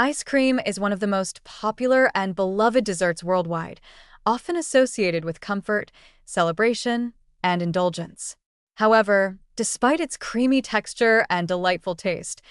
Ice cream is one of the most popular and beloved desserts worldwide, often associated with comfort, celebration, and indulgence. However, despite its creamy texture and delightful taste,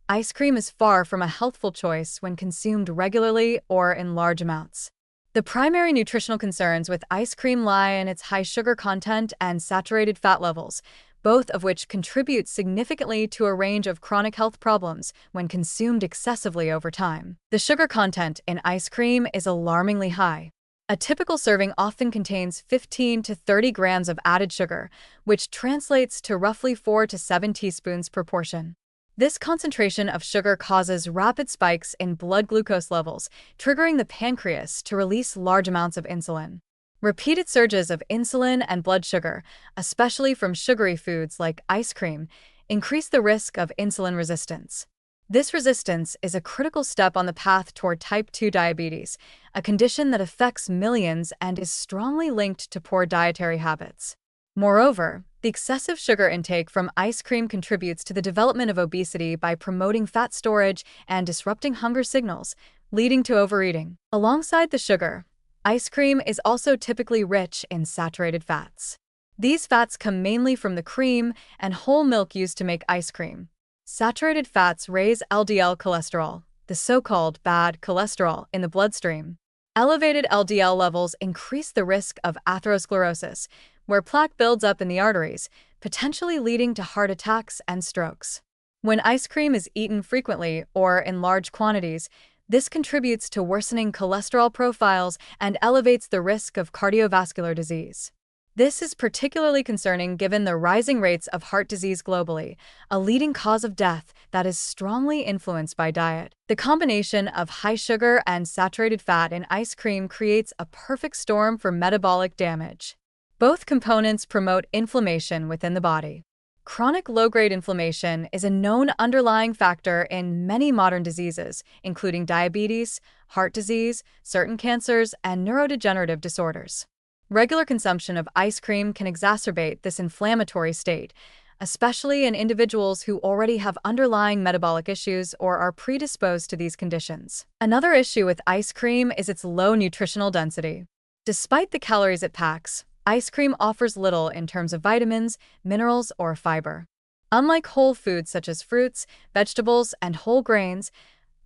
ice cream is far from a healthful choice when consumed regularly or in large amounts. The primary nutritional concerns with ice cream lie in its high sugar content and saturated fat levels, both of which contribute significantly to a range of chronic health problems when consumed excessively over time. The sugar content in ice cream is alarmingly high. A typical serving often contains 15 to 30 grams of added sugar, which translates to roughly 4 to 7 teaspoons per portion. This concentration of sugar causes rapid spikes in blood glucose levels, triggering the pancreas to release large amounts of insulin. Repeated surges of insulin and blood sugar, especially from sugary foods like ice cream, increase the risk of insulin resistance. This resistance is a critical step on the path toward type 2 diabetes, a condition that affects millions and is strongly linked to poor dietary habits. Moreover, the excessive sugar intake from ice cream contributes to the development of obesity by promoting fat storage and disrupting hunger signals, leading to overeating. Alongside the sugar, ice cream is also typically rich in saturated fats. These fats come mainly from the cream and whole milk used to make ice cream. Saturated fats raise LDL cholesterol, the so-called bad cholesterol, in the bloodstream. Elevated LDL levels increase the risk of atherosclerosis, where plaque builds up in the arteries, potentially leading to heart attacks and strokes. When ice cream is eaten frequently or in large quantities, this contributes to worsening cholesterol profiles and elevates the risk of cardiovascular disease. This is particularly concerning given the rising rates of heart disease globally, a leading cause of death that is strongly influenced by diet. The combination of high sugar and saturated fat in ice cream creates a perfect storm for metabolic damage. Both components promote inflammation within the body. Chronic low-grade inflammation is a known underlying factor in many modern diseases, including diabetes, heart disease, certain cancers, and neurodegenerative disorders. Regular consumption of ice cream can exacerbate this inflammatory state, especially in individuals who already have underlying metabolic issues or are predisposed to these conditions. Another issue with ice cream is its low nutritional density. Despite the calories it packs, ice cream offers little in terms of vitamins, minerals, or fiber. Unlike whole foods such as fruits, vegetables, and whole grains,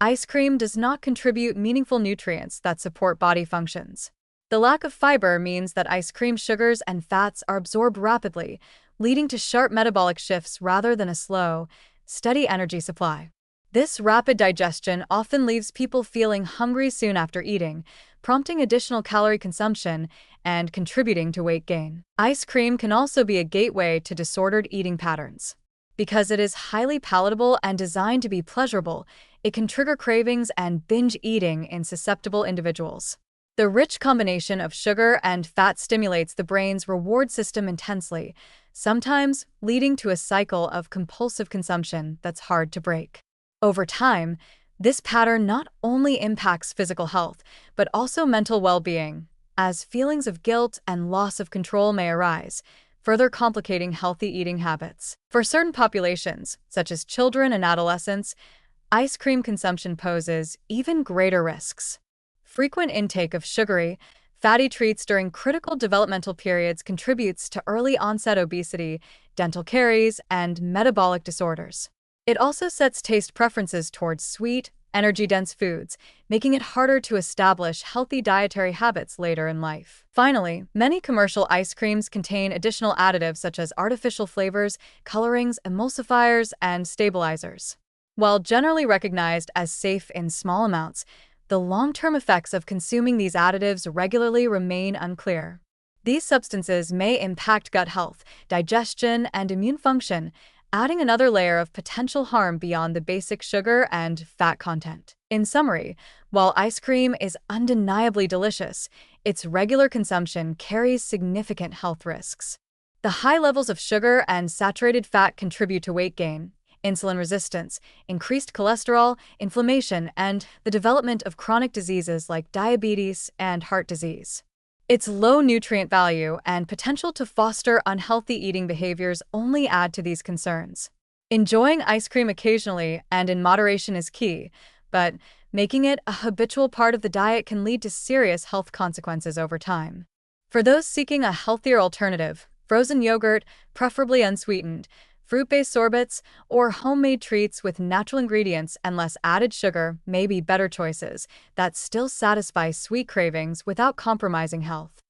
ice cream does not contribute meaningful nutrients that support body functions. The lack of fiber means that ice cream sugars and fats are absorbed rapidly, leading to sharp metabolic shifts rather than a slow, steady energy supply. This rapid digestion often leaves people feeling hungry soon after eating, prompting additional calorie consumption and contributing to weight gain. Ice cream can also be a gateway to disordered eating patterns. Because it is highly palatable and designed to be pleasurable, it can trigger cravings and binge eating in susceptible individuals. The rich combination of sugar and fat stimulates the brain's reward system intensely, sometimes leading to a cycle of compulsive consumption that's hard to break. Over time, this pattern not only impacts physical health, but also mental well-being, as feelings of guilt and loss of control may arise, further complicating healthy eating habits. For certain populations, such as children and adolescents, ice cream consumption poses even greater risks. Frequent intake of sugary, fatty treats during critical developmental periods contributes to early-onset obesity, dental caries, and metabolic disorders. It also sets taste preferences towards sweet, energy-dense foods, making it harder to establish healthy dietary habits later in life. Finally, many commercial ice creams contain additional additives such as artificial flavors, colorings, emulsifiers, and stabilizers. While generally recognized as safe in small amounts, the long-term effects of consuming these additives regularly remain unclear. These substances may impact gut health, digestion, and immune function, adding another layer of potential harm beyond the basic sugar and fat content. In summary, while ice cream is undeniably delicious, its regular consumption carries significant health risks. The high levels of sugar and saturated fat contribute to weight gain, insulin resistance, increased cholesterol, inflammation, and the development of chronic diseases like diabetes and heart disease. Its low nutrient value and potential to foster unhealthy eating behaviors only add to these concerns. Enjoying ice cream occasionally and in moderation is key, but Making it a habitual part of the diet can lead to serious health consequences over time. For those seeking a healthier alternative, frozen yogurt, preferably unsweetened, fruit-based sorbets, or homemade treats with natural ingredients and less added sugar may be better choices that still satisfy sweet cravings without compromising health.